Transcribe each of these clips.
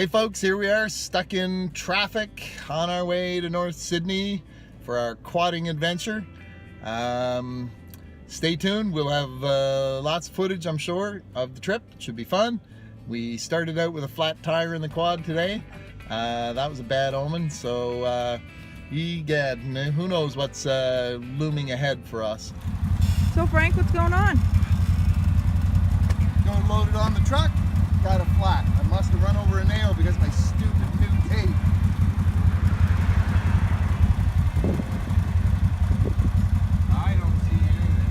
Hey folks, here we are stuck in traffic on our way to North Sydney for our quadding adventure. Stay tuned, we'll have lots of footage, I'm sure, of the trip. It should be fun. We started out with a flat tire in the quad today. That was a bad omen, so egad, who knows what's looming ahead for us. So Frank, what's going on? Going loaded on the truck, got a flat. I must have run over a nail because my stupid new tape. I don't see anything.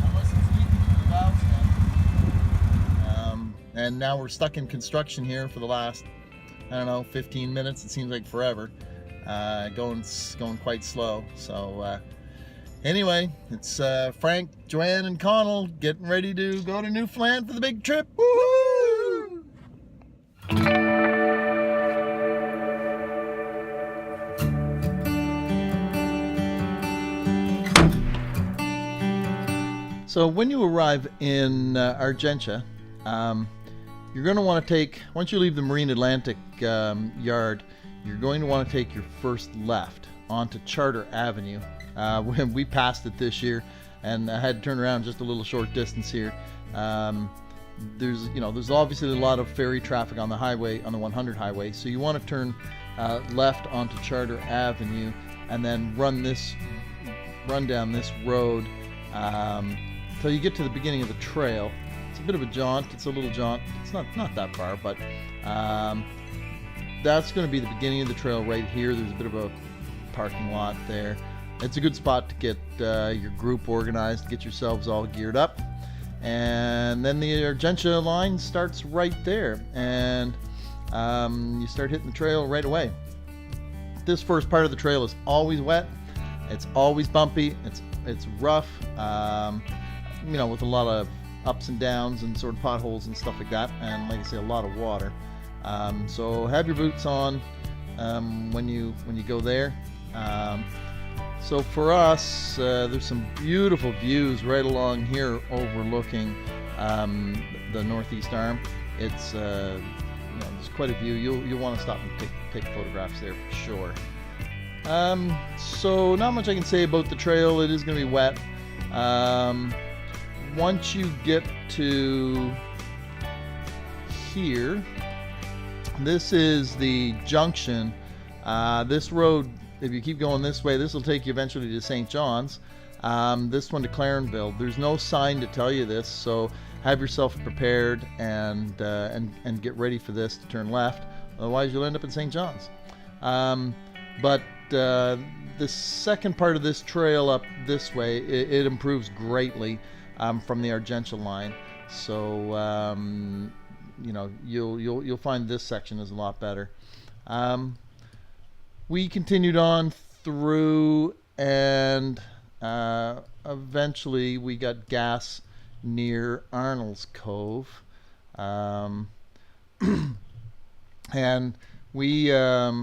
Unless it's leaking into the valve stem. And now we're stuck in construction here for the last, I don't know, 15 minutes. It seems like forever. Going quite slow. So anyway, it's Frank, Johanne, and Conal getting ready to go to Newfoundland for the big trip. Woohoo! So when you arrive in Argentia, you're going to want to take, once you leave the Marine Atlantic yard, you're going to want to take your first left onto Charter Avenue. We passed it this year, and I had to turn around just a little short distance here. There's obviously a lot of ferry traffic on the highway, on the 100 highway, so you want to turn left onto Charter Avenue and then run down this road till you get to the beginning of the trail. It's a bit of a jaunt. It's a little jaunt. It's not that far, but that's going to be the beginning of the trail right here. There's a bit of a parking lot there. It's a good spot to get your group organized, get yourselves all geared up. And then the Argentia line starts right there, and you start hitting the trail right away. This first part of the trail is always wet. It's always bumpy. It's rough, with a lot of ups and downs and sort of potholes and stuff like that, and like I say, a lot of water. So have your boots on when you go there. So for us, there's some beautiful views right along here overlooking the northeast arm. It's there's quite a view. You'll want to stop and take photographs there for sure. So not much I can say about the trail. It is going to be wet. Once you get to here, this is the junction. This road, if you keep going this way, this will take you eventually to St. John's. This one to Clarenville. There's no sign to tell you this, so have yourself prepared and get ready for this to turn left. Otherwise, you'll end up in St. John's. But the second part of this trail up this way, it improves greatly from the Argentia line. So you'll find this section is a lot better. We continued on through, and eventually we got gas near Arnold's Cove, and we got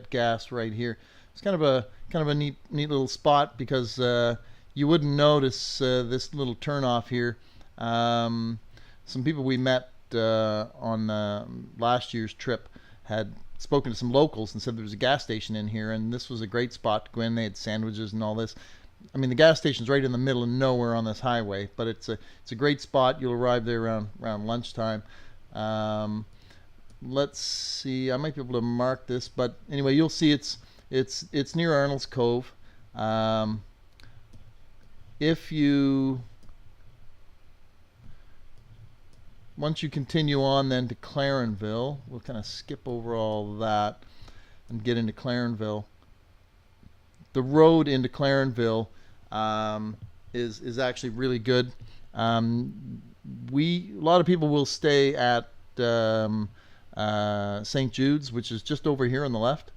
gas right here. It's kind of a neat little spot because you wouldn't notice this little turnoff here. Some people we met on last year's trip had spoken to some locals and said there was a gas station in here, and this was a great spot to go in. They had sandwiches and all this. I mean, the gas station's right in the middle of nowhere on this highway, but it's a great spot. You'll arrive there around lunchtime. Let's see, I might be able to mark this, but anyway, you'll see it's near Arnold's Cove. Once you continue on then to Clarenville, we'll kind of skip over all that and get into Clarenville. The road into Clarenville is actually really good. A lot of people will stay at St. Jude's, which is just over here on the left.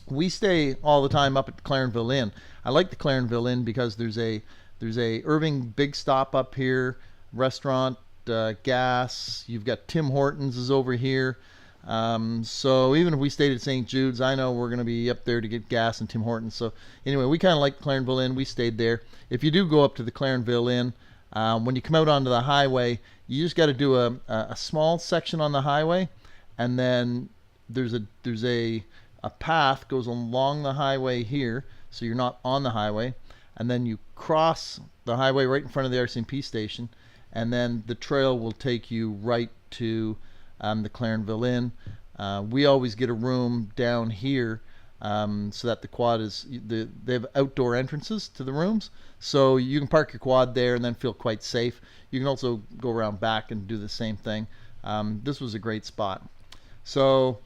We stay all the time up at the Clarenville Inn. I like the Clarenville Inn because there's a Irving Big Stop up here, restaurant, gas. You've got Tim Hortons is over here. So even if we stayed at St. Jude's, I know we're going to be up there to get gas and Tim Hortons. So anyway, we kind of like Clarenville Inn. We stayed there. If you do go up to the Clarenville Inn, When you come out onto the highway, you just got to do a small section on the highway, and then there's a path goes along the highway here, so you're not on the highway, and then you cross the highway right in front of the RCMP station, and then the trail will take you right to the Clarenville Inn. We always get a room down here, so that the quad they have outdoor entrances to the rooms, so you can park your quad there and then feel quite safe. You can also go around back and do the same thing. This was a great spot. So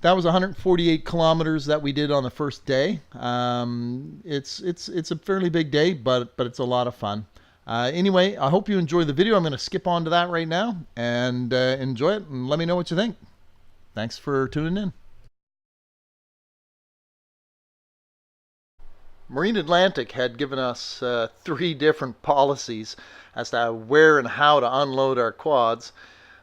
that was 148 kilometers that we did on the first day. It's a fairly big day, but it's a lot of fun. Anyway, I hope you enjoy the video. I'm going to skip on to that right now and enjoy it, and let me know what you think. Thanks for tuning in. Marine Atlantic had given us 3 different policies as to where and how to unload our quads.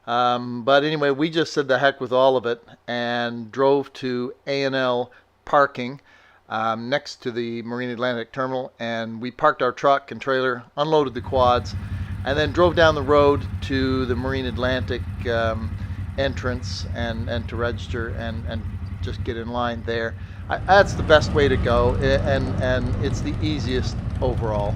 But anyway, we just said the heck with all of it and drove to A&L parking next to the Marine Atlantic terminal, and we parked our truck and trailer, unloaded the quads, and then drove down the road to the Marine Atlantic entrance and to register and just get in line there. That's the best way to go, and it's the easiest overall.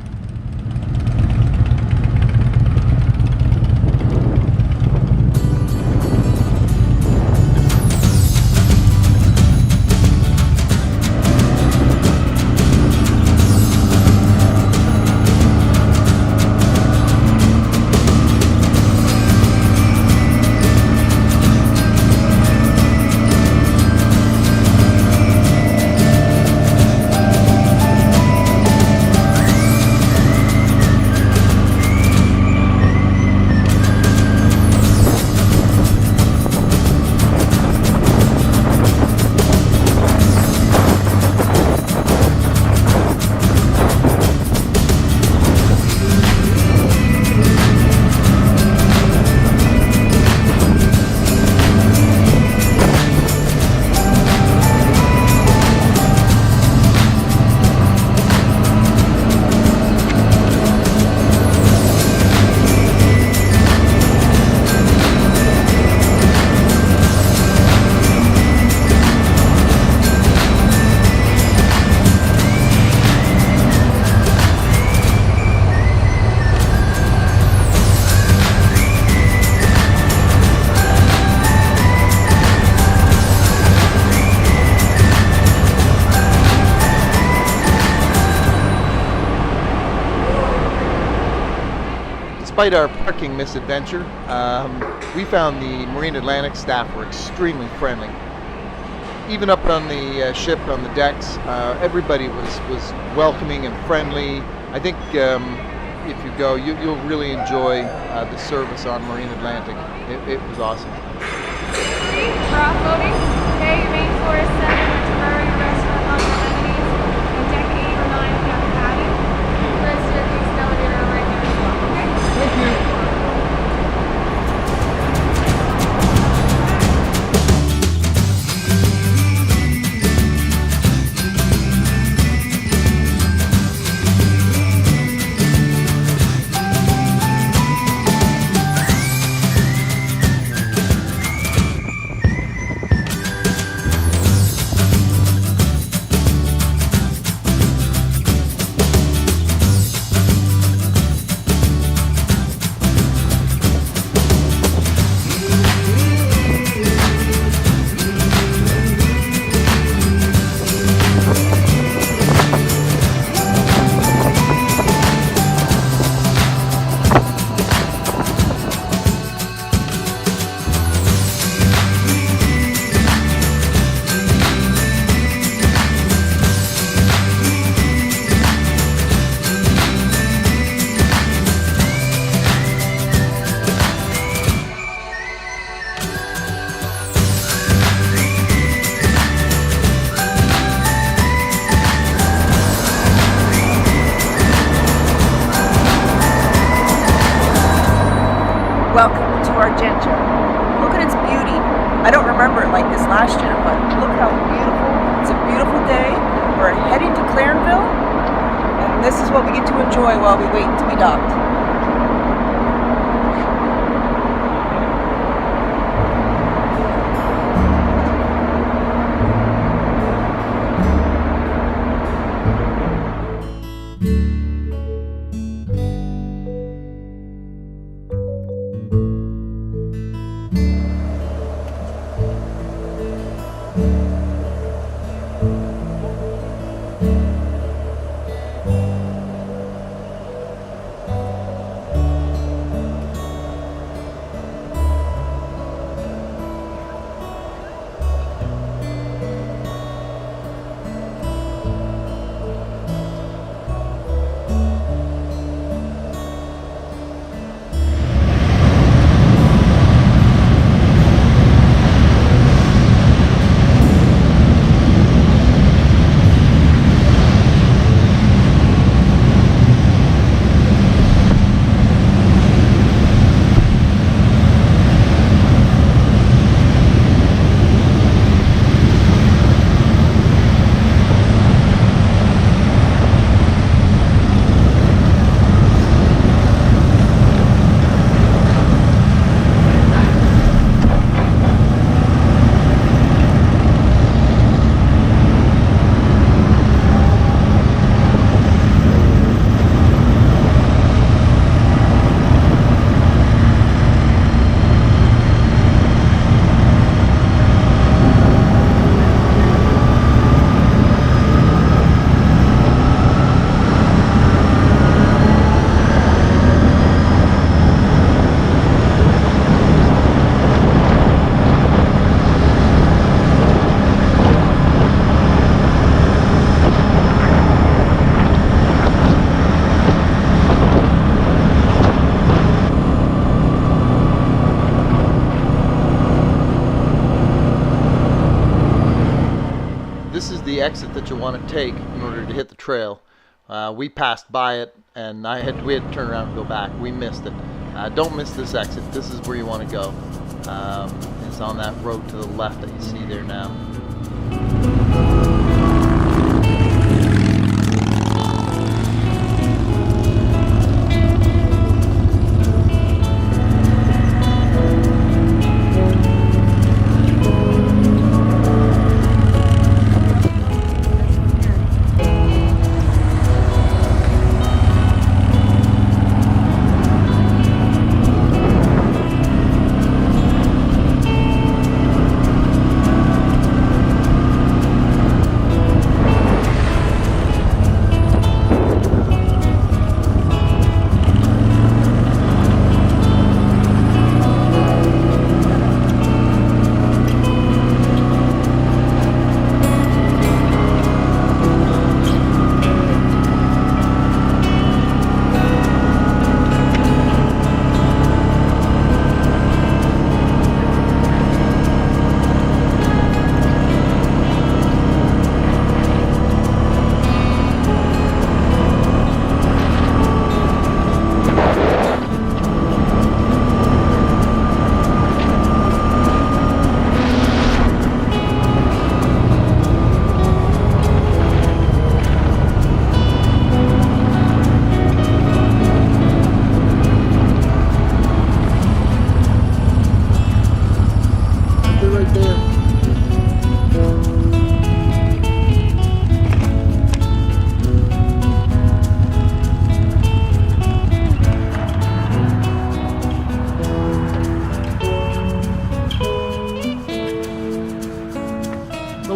Despite our parking misadventure, we found the Marine Atlantic staff were extremely friendly. Even up on the ship, on the decks, everybody was welcoming and friendly. I think if you go, you'll really enjoy the service on Marine Atlantic. It was awesome. For offloading, okay, your main floor is 7 with temporary restaurant, lots of amenities, and deck 8 or 9 if you have a patio. There's a staircase and elevator right there as well, okay? Thank you. Welcome to Argentia. Look at its beauty. I don't remember it like this last year, but look how beautiful. It's a beautiful day. We're heading to Clarenville, and this is what we get to enjoy while we wait to be docked. want to take in order to hit the trail. We passed by it, and we had to turn around and go back. We missed it. Don't miss this exit. This is where you want to go. It's on that road to the left that you see there now.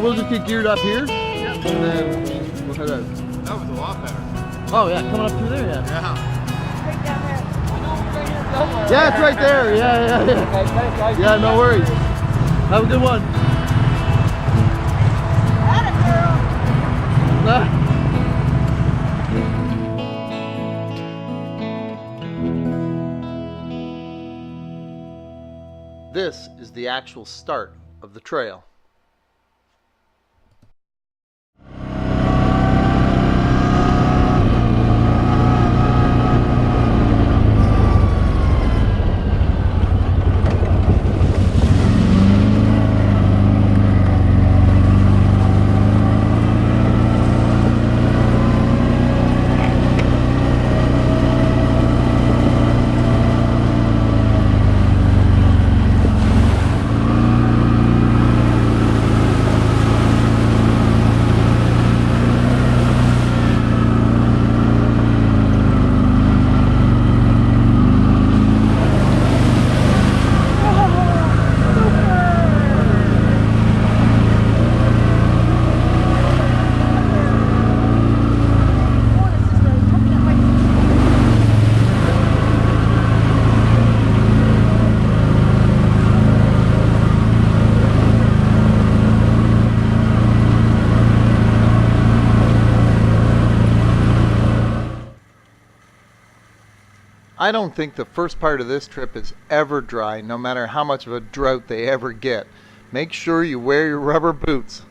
We'll just get geared up here, and then we'll head out. That was a lot better. Oh yeah, coming up through there, yeah. Yeah. Right down there. I know it's right here somewhere. Yeah, it's right there. Yeah. Yeah, no worries. Have a good one. This is the actual start of the trail. I don't think the first part of this trip is ever dry, no matter how much of a drought they ever get. Make sure you wear your rubber boots.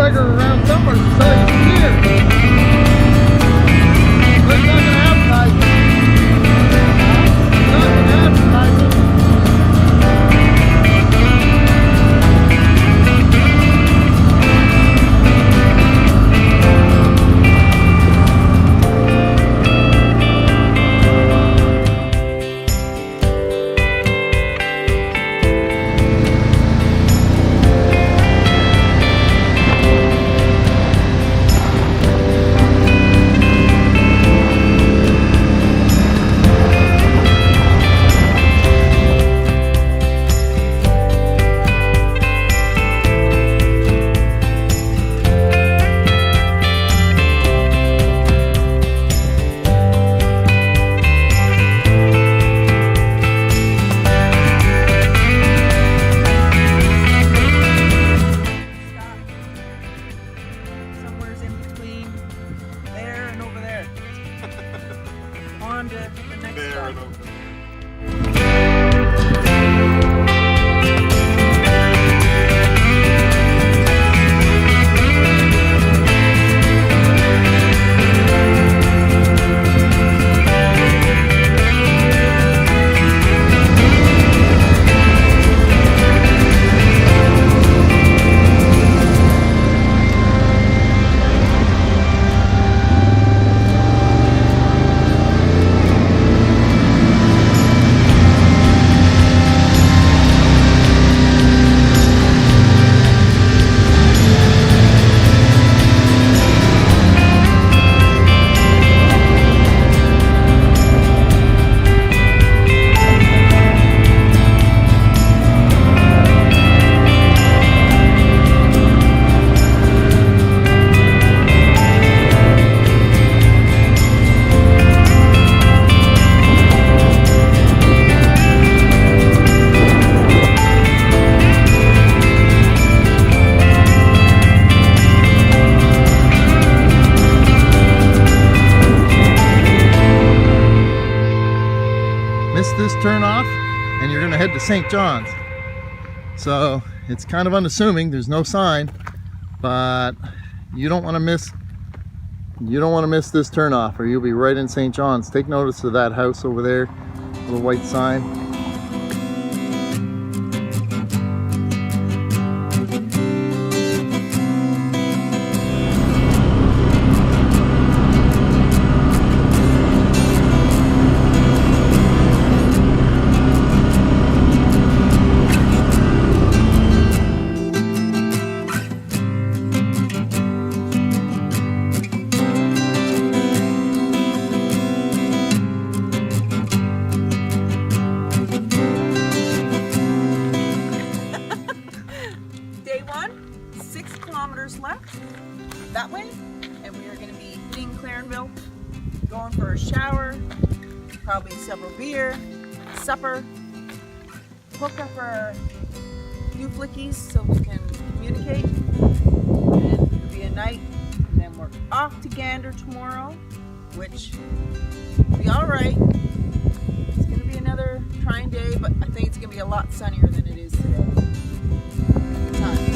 Around somewhere to sell you some beer. But it's not gonna advertise it. It's not gonna advertise it. This turn off and you're gonna head to St. John's, so it's kind of unassuming, there's no sign, but you don't want to miss this turn off or you'll be right in St. John's. Take notice of that house over there, little white sign. Left that way, and we are going to be hitting Clarenville, going for a shower, probably several beer, supper, hook up our new flickies so we can communicate, and it'll be a night, and then we're off to Gander tomorrow, which will be alright. It's going to be another trying day, but I think it's going to be a lot sunnier than it is today. Good times.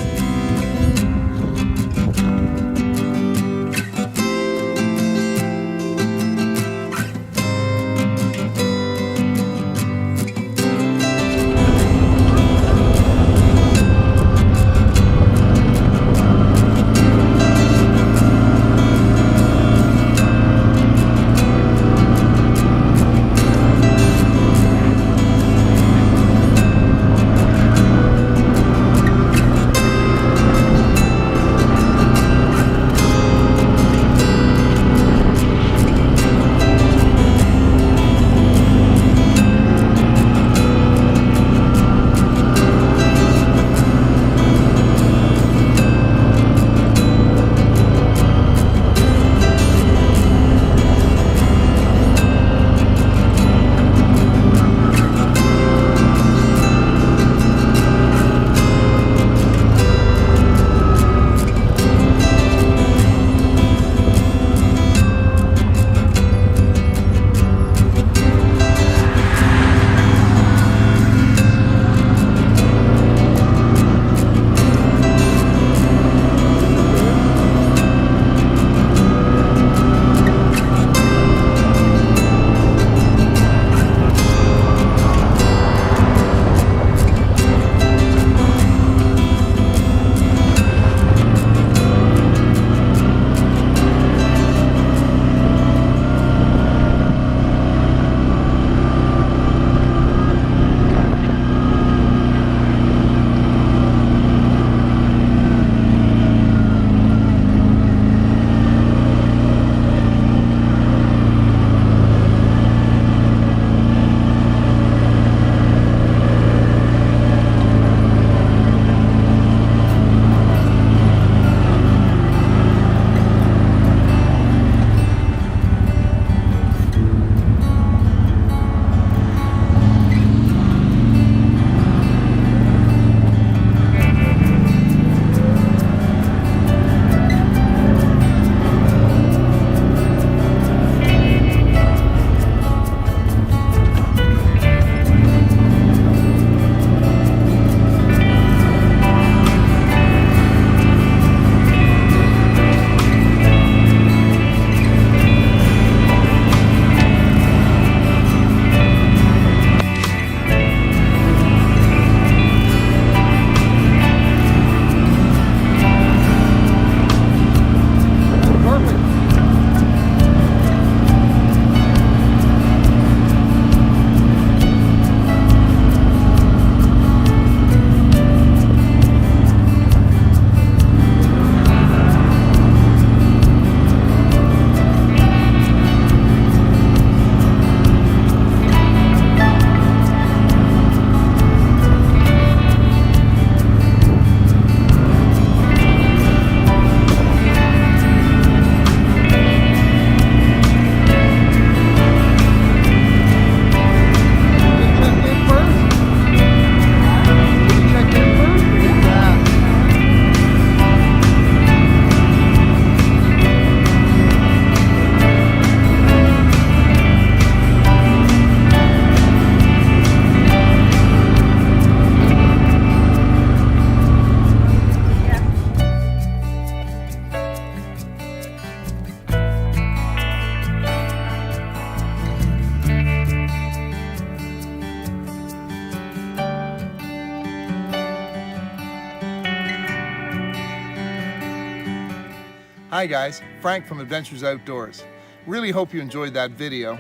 Hi guys, Frank from Adventures Outdoors. Really hope you enjoyed that video.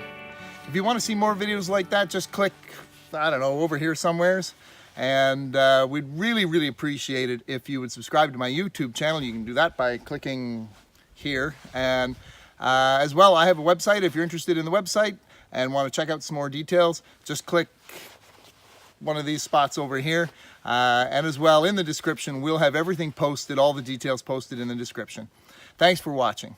If you want to see more videos like that, just click, I don't know, over here somewheres. And we'd really appreciate it if you would subscribe to my YouTube channel. You can do that by clicking here. And as well, I have a website. If you're interested in the website and want to check out some more details, just click one of these spots over here. And as well, in the description, we'll have everything posted, all the details posted in the description. Thanks for watching.